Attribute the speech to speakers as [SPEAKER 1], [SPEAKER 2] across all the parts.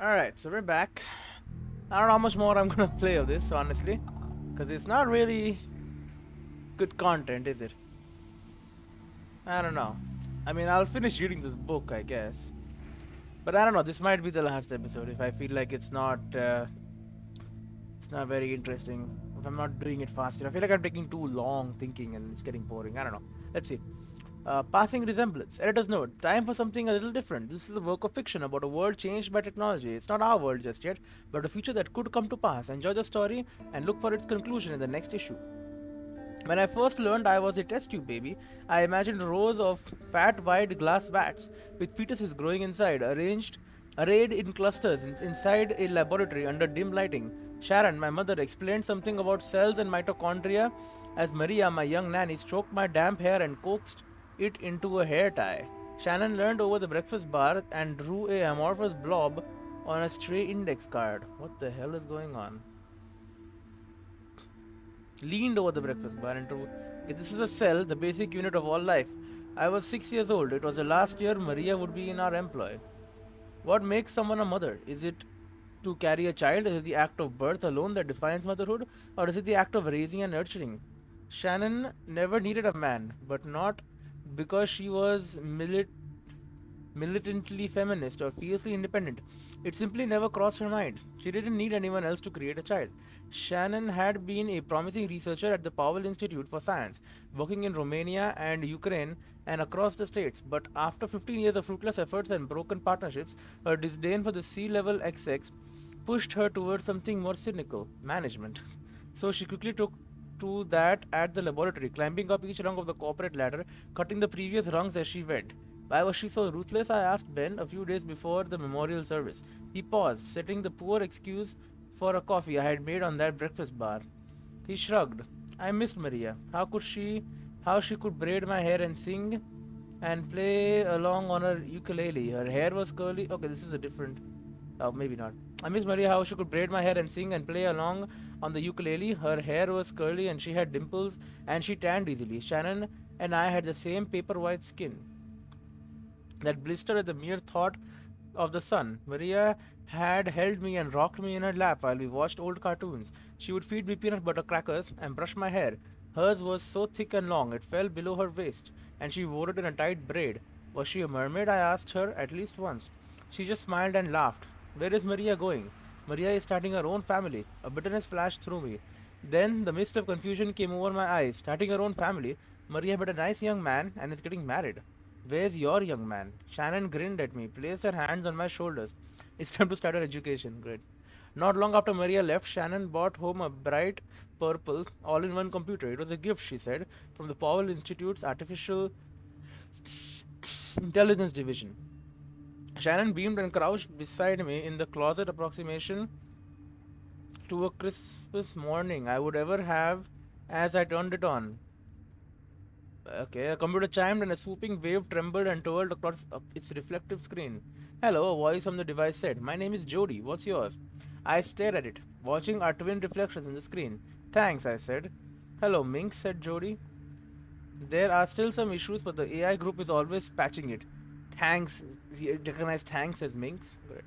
[SPEAKER 1] Alright, so we're back. I don't know how much more I'm gonna play of this, honestly. Because it's not really good content, is it? I don't know. I mean, I'll finish reading this book, I guess. But I don't know, this might be the last episode if I feel like it's not very interesting. If I'm not doing it fast enough. I feel like I'm taking too long thinking and it's getting boring. I don't know. Let's see. Passing resemblance. Editor's note. Time for something a little different. This is a work of fiction about a world changed by technology. It's not our world just yet, but a future that could come to pass. Enjoy the story and look for its conclusion in the next issue. When I first learned I was a test tube baby, I imagined rows of fat white glass vats with fetuses growing inside, arrayed in clusters inside a laboratory under dim lighting. Sharon, my mother, explained something about cells and mitochondria as Maria, my young nanny, stroked my damp hair and coaxed it into a hair tie. Shannon leaned over the breakfast bar and drew a amorphous blob on a stray index card. What the hell is going on? Leaned over the breakfast bar and drew. Okay, this is a cell, the basic unit of all life. I was 6 years old. It was the last year Maria would be in our employ. What makes someone a mother? Is it to carry a child? Is it the act of birth alone that defines motherhood? Or is it the act of raising and nurturing? Shannon never needed a man, but not because she was militantly feminist or fiercely independent. It simply never crossed her mind. She didn't need anyone else to create a child. Shannon had been a promising researcher at the Powell Institute for Science, working in Romania and Ukraine and across the states. But after 15 years of fruitless efforts and broken partnerships, her disdain for the C-level execs pushed her towards something more cynical, management. So she quickly took to that at the laboratory, climbing up each rung of the corporate ladder, cutting the previous rungs as she went. Why was she so ruthless? I asked Ben a few days before the memorial service. He paused, setting the poor excuse for a coffee I had made on that breakfast bar. He shrugged. I missed Maria. How she could braid my hair and sing and play along on her ukulele. Her hair was curly. Okay, this is a different. Oh, maybe not. I miss Maria how she could braid my hair and sing and play along on the ukulele. Her hair was curly and she had dimples and she tanned easily. Shannon and I had the same paper white skin that blistered at the mere thought of the sun. Maria had held me and rocked me in her lap while we watched old cartoons. She would feed me peanut butter crackers and brush my hair. Hers was so thick and long it fell below her waist, and she wore it in a tight braid. Was she a mermaid? I asked her at least once. She just smiled and laughed. Where is Maria going? Maria is starting her own family. A bitterness flashed through me. Then the mist of confusion came over my eyes. Starting her own family? Maria met a nice young man and is getting married. Where's your young man? Shannon grinned at me, placed her hands on my shoulders. It's time to start her education. Great. Not long after Maria left, Shannon brought home a bright purple all in one computer. It was a gift, she said, from the Powell Institute's Artificial Intelligence Division. Shannon beamed and crouched beside me in the closet approximation to a Christmas morning I would ever have as I turned it on. Okay, a computer chimed and a swooping wave trembled and twirled across its reflective screen. Hello, a voice from the device said. My name is Jody. What's yours? I stared at it, watching our twin reflections in the screen. Thanks, I said. Hello, Mink, said Jody. There are still some issues, but the AI group is always patching it. Thanks. He recognized thanks as Minx. Good.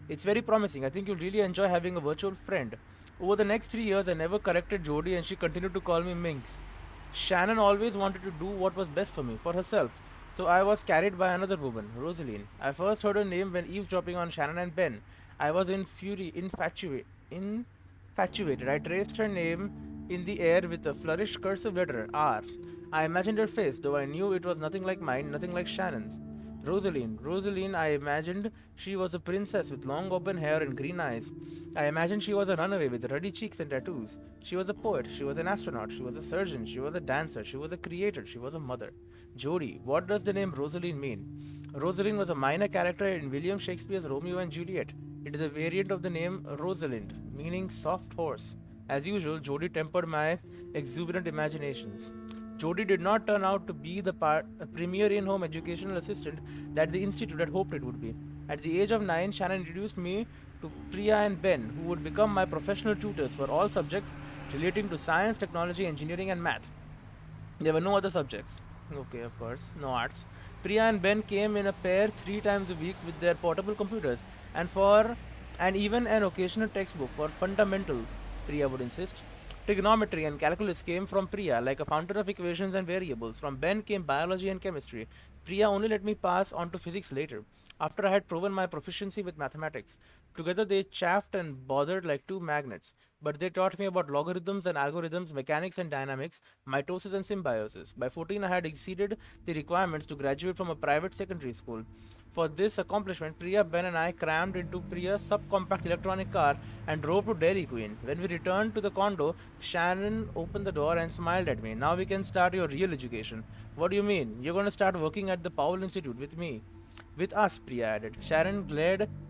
[SPEAKER 1] It's very promising. I think you'll really enjoy having a virtual friend. Over the next 3 years, I never corrected Jody and she continued to call me Minx. Shannon always wanted to do what was best for me, for herself. So I was carried by another woman, Rosaline. I first heard her name when eavesdropping on Shannon and Ben. I was infatuated. I traced her name in the air with a flourished cursive letter, R. I imagined her face, though I knew it was nothing like mine, nothing like Shannon's. Rosaline, I imagined she was a princess with long auburn hair and green eyes. I imagined she was a runaway with ruddy cheeks and tattoos. She was a poet, she was an astronaut, she was a surgeon, she was a dancer, she was a creator, she was a mother. Jody, what does the name Rosaline mean? Rosaline was a minor character in William Shakespeare's Romeo and Juliet. It is a variant of the name Rosalind, meaning soft horse. As usual, Jody tempered my exuberant imaginations. Jody did not turn out to be the premier in-home educational assistant that the institute had hoped it would be. At the age of 9, Shannon introduced me to Priya and Ben, who would become my professional tutors for all subjects relating to science, technology, engineering, and math. There were no other subjects. Okay, of course, no arts. Priya and Ben came in a pair 3 times a week with their portable computers, and for and even an occasional textbook for fundamentals, Priya would insist. Trigonometry and calculus came from Priya, like a fountain of equations and variables. From Ben came biology and chemistry. Priya only let me pass on to physics later, after I had proven my proficiency with mathematics. Together they chaffed and bothered like two magnets, but they taught me about logarithms and algorithms, mechanics and dynamics, mitosis and symbiosis. By 14, I had exceeded the requirements to graduate from a private secondary school. For this accomplishment, Priya, Ben and I crammed into Priya's subcompact electronic car and drove to Dairy Queen. When we returned to the condo, Shannon opened the door and smiled at me. Now we can start your real education. What do you mean? You're going to start working at the Powell Institute with me. With us, Priya added. Sharon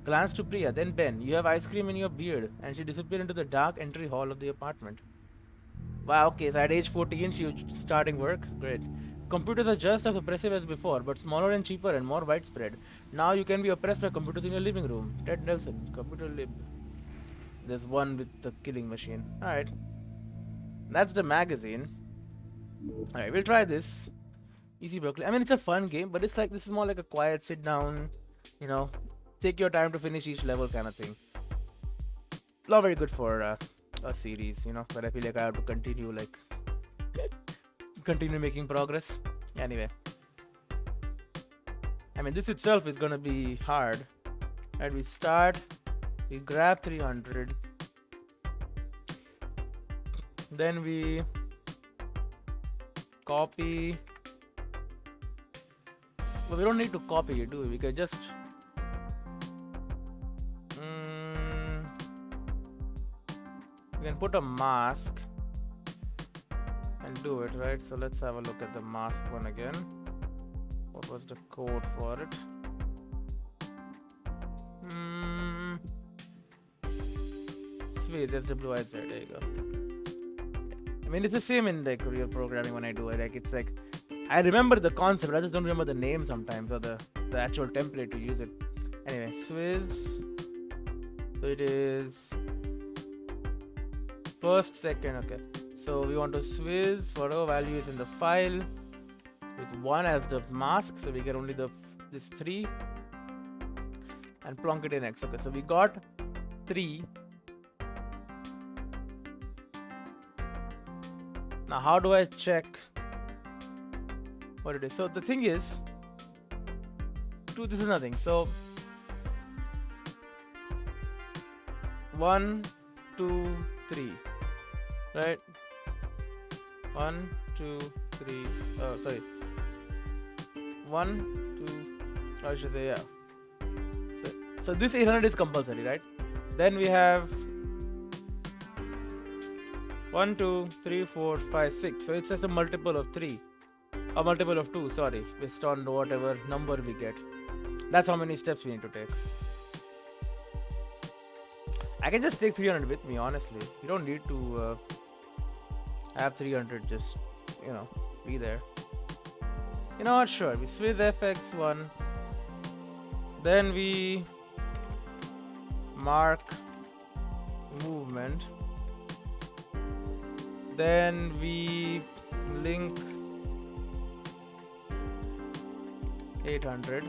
[SPEAKER 1] glanced to Priya, then Ben. You have ice cream in your beard. And she disappeared into the dark entry hall of the apartment. Wow, okay, so at age 14, she was starting work. Great. Computers are just as oppressive as before, but smaller and cheaper and more widespread. Now you can be oppressed by computers in your living room. Ted Nelson, computer lib. There's one with the killing machine. Alright. That's the magazine. Alright, we'll try this. Easy Berkeley. I mean, it's a fun game, but it's like, this is more like a quiet sit down, you know, take your time to finish each level kind of thing. Not very good for a series, you know, but I feel like I have to continue, like, continue making progress. Anyway. I mean, this itself is gonna be hard. Alright, we start, we grab 300. Then we copy. But we don't need to copy it, do we? We can just we can put a mask and do it, right? So let's have a look at the mask one again. What was the code for it? Swiss, SWIZ, there you go. I mean, it's the same in like real programming when I do it. Like, it's like, I remember the concept, I just don't remember the name sometimes, or the actual template to use it. Anyway, Swiss. So it is first, second, okay. So we want to Swiss whatever value is in the file with 1 as the mask, so we get only this 3 and plonk it in X. Okay, so we got 3. Now how do I check what it is? So the thing is, this is nothing. So 1, 2, 3, right? 1, 2, 3. Oh, sorry. 1, 2. I should say, yeah. So this 800 is compulsory, right? Then we have 1, 2, 3, 4, 5, 6. So it's just a multiple of 3. A multiple of 2, sorry, based on whatever number we get. That's how many steps we need to take. I can just take 300 with me, honestly. You don't need to have 300 just, you know, be there. You know what, sure, we Swiss FX1. Then we mark movement. Then we link 800.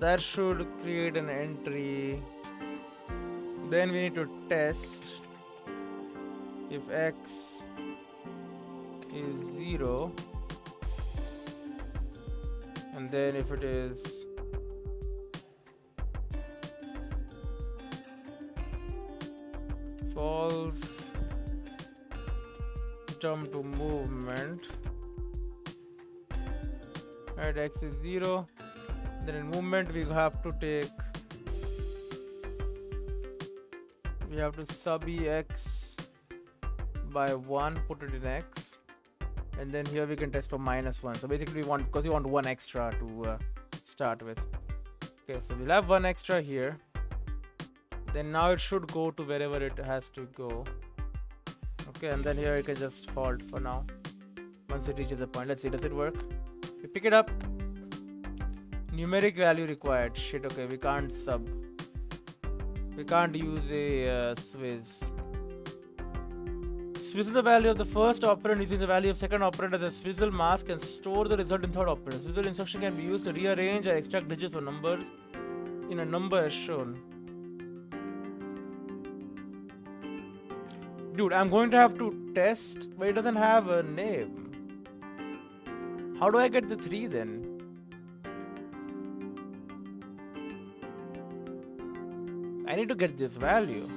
[SPEAKER 1] That should create an entry. Then we need to test if X is 0, and then if it is false, jump to movement. Right, X is 0. Then in movement we have to take, we have to sub X by 1, put it in X, and then here we can test for -1. So basically we want, because we want 1 extra to start with. Okay, so we'll have 1 extra here. Then now it should go to wherever it has to go. Okay, and then here it can just halt for now. Once it reaches a point, let's see, does it work? We pick it up. Numeric value required. Shit, okay, we can't sub. We can't use a Swiss. Swizzle the value of the first operand using the value of second operand as a swizzle mask and store the result in third operand. Swizzle instruction can be used to rearrange or extract digits or numbers in a number is shown. Dude, I'm going to have to test, but it doesn't have a name. How do I get the 3 then? I need to get this value.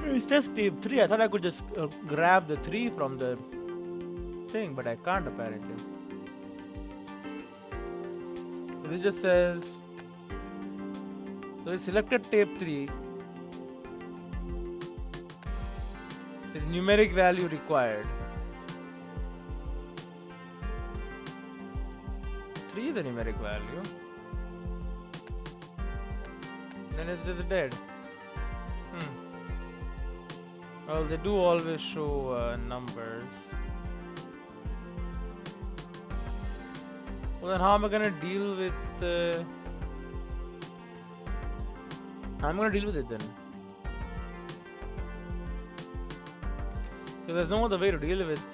[SPEAKER 1] It says tape 3. I thought I could just grab the 3 from the thing, but I can't apparently. It just says, so I selected tape 3. There's numeric value required. 3 is a numeric value. Then it's just dead. Well, they do always show numbers. Well, then how am I gonna deal with? I'm gonna deal with it then. So there's no other way to deal with.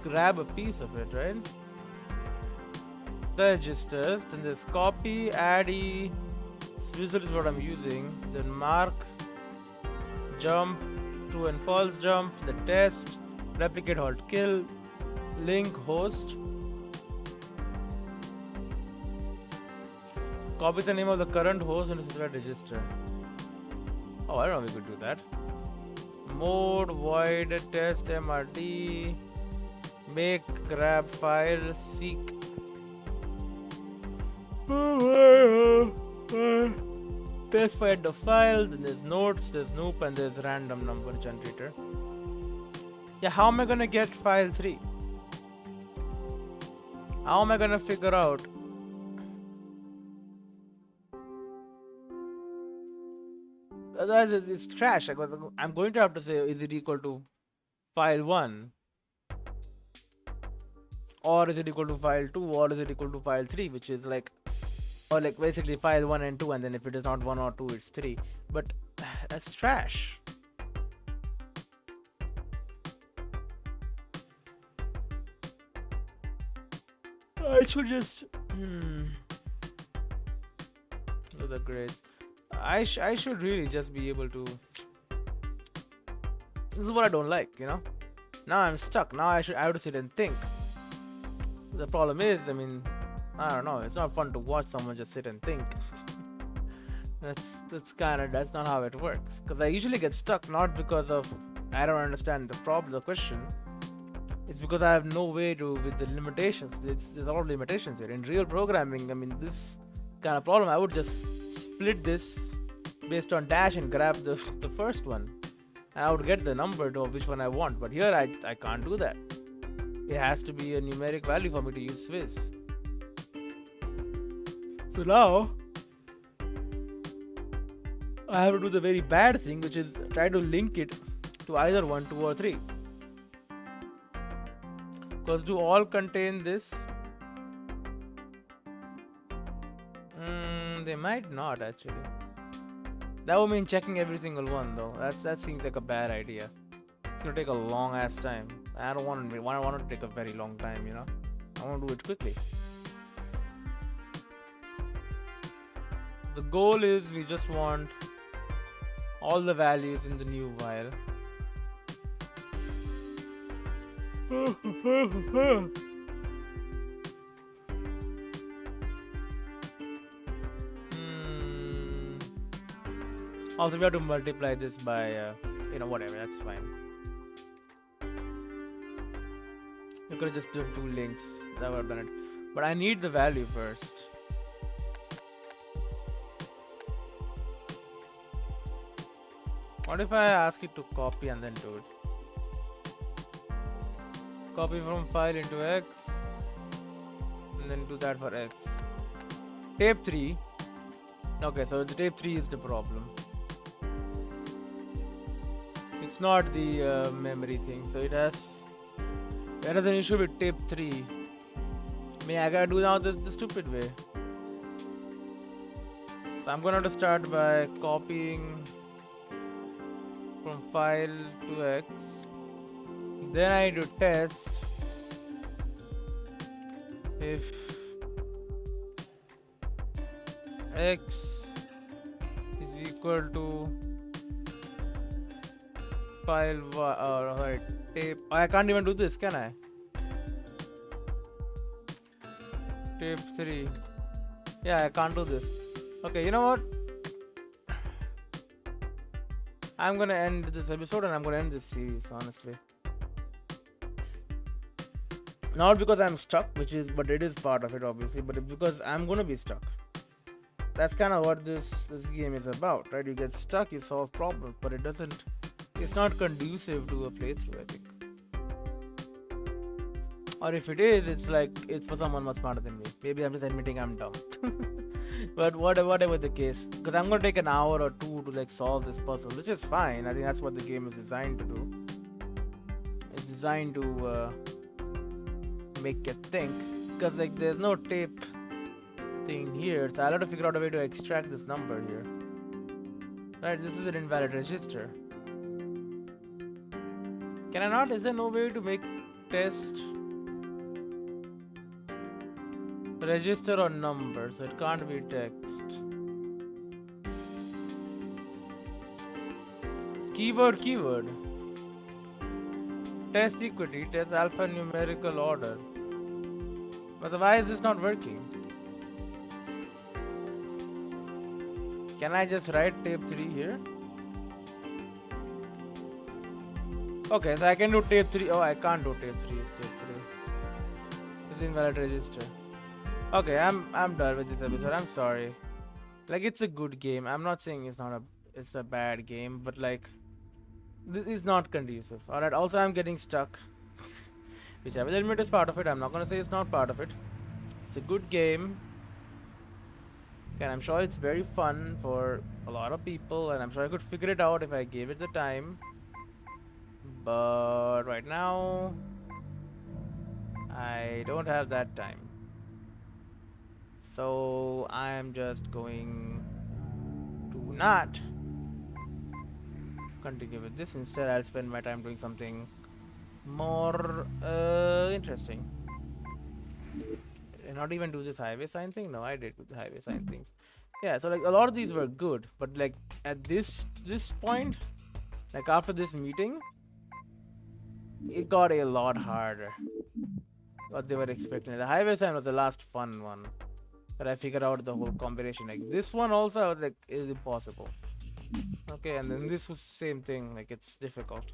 [SPEAKER 1] Grab a piece of it, right? The registers. Then there's copy, addy, swizzle is what I'm using. Then mark, jump, true and false jump, the test, replicate, halt, kill, link, host. Copy the name of the current host into the register. Oh, I don't know if we could do that. Mode, void, test, mrd, make, grab file, seek. Test find the file, then there's nodes, there's noop, and there's random number generator. Yeah, how am I gonna get file 3? How am I gonna figure out? Otherwise, it's trash. I'm going to have to say, is it equal to file 1? Or is it equal to file 2? Or is it equal to file 3? Which is like, or like basically file 1 and 2, and then if it is not 1 or 2, it's 3. But that's trash. I should just those are great. I should really just be able to. This is what I don't like, you know. Now I'm stuck. Now I have to sit and think. The problem is, I mean, I don't know. It's not fun to watch someone just sit and think. That's not how it works. Because I usually get stuck not because of I don't understand the question. It's because I have no way to with the limitations. There's a lot of limitations here. In real programming, I mean, this kind of problem, I would just split this based on dash and grab the first one. And I would get the number of which one I want. But here I can't do that. It has to be a numeric value for me to use Swiss. So now I have to do the very bad thing, which is try to link it to either 1, 2 or 3. Because do all contain this? They might not actually. That would mean checking every single one though. That seems like a bad idea. It's gonna take a long ass time. I don't want it to take a very long time, you know. I want to do it quickly. The goal is we just want all the values in the new while. Also, we have to multiply this by, whatever, that's fine. You could have just done 2 links, that would have done it. But I need the value first. What if I ask it to copy and then do it? Copy from file into X, and then do that for X. Tape 3. Okay, so the tape 3 is the problem. It's not the memory thing, so there is an issue with tape 3. I mean, I gotta do now the stupid way. So I'm gonna have to start by copying from file to X. Then I need to test if X is equal to file right tape. I can't even do this, can I? Tape 3. Yeah, I can't do this. Okay, you know what? I'm gonna end this episode and I'm gonna end this series, honestly. Not because I'm stuck, but it is part of it, obviously, but it's because I'm gonna be stuck. That's kind of what this game is about, right? You get stuck, you solve problems, but it's not conducive to a playthrough, I think. Or if it is, it's for someone much smarter than me. Maybe I'm just admitting I'm dumb. But whatever the case, because I'm gonna take an hour or two to like solve this puzzle, which is fine. I think that's what the game is designed to do. It's designed to make you think, because like there's no tape thing here, so I'll have to figure out a way to extract this number here. Right, this is an invalid register. Can I not? Is there no way to make test register or number, so it can't be text? Keyword. Test equity, test alphanumerical order. But why is this not working? Can I just write tape 3 here? Okay, so I can do tape 3. Oh, I can't do tape 3. It's tape 3. It's invalid register. Okay, I'm done with this episode. I'm sorry. Like, it's a good game. I'm not saying it's a bad game, but like this is not conducive. Alright, also I'm getting stuck. Which I will admit is part of it. I'm not gonna say it's not part of it. It's a good game. And I'm sure it's very fun for a lot of people, and I'm sure I could figure it out if I gave it the time. But right now, I don't have that time. So I'm just going to not continue with this. Instead, I'll spend my time doing something more interesting. Did I not even do this highway sign thing? No, I did do the highway sign things. Yeah, so like a lot of these were good, but like at this point, like after this meeting, it got a lot harder. What they were expecting. The highway sign was the last fun one, but I figured out the whole combination. Like this one also, I was like, it's impossible. Okay, and then this was same thing. Like it's difficult.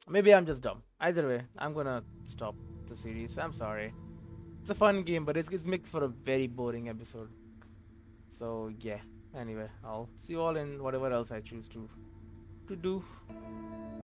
[SPEAKER 1] Maybe I'm just dumb. Either way, I'm gonna stop the series. I'm sorry. It's a fun game, but it's mixed for a very boring episode. So yeah. Anyway, I'll see you all in whatever else I choose to do.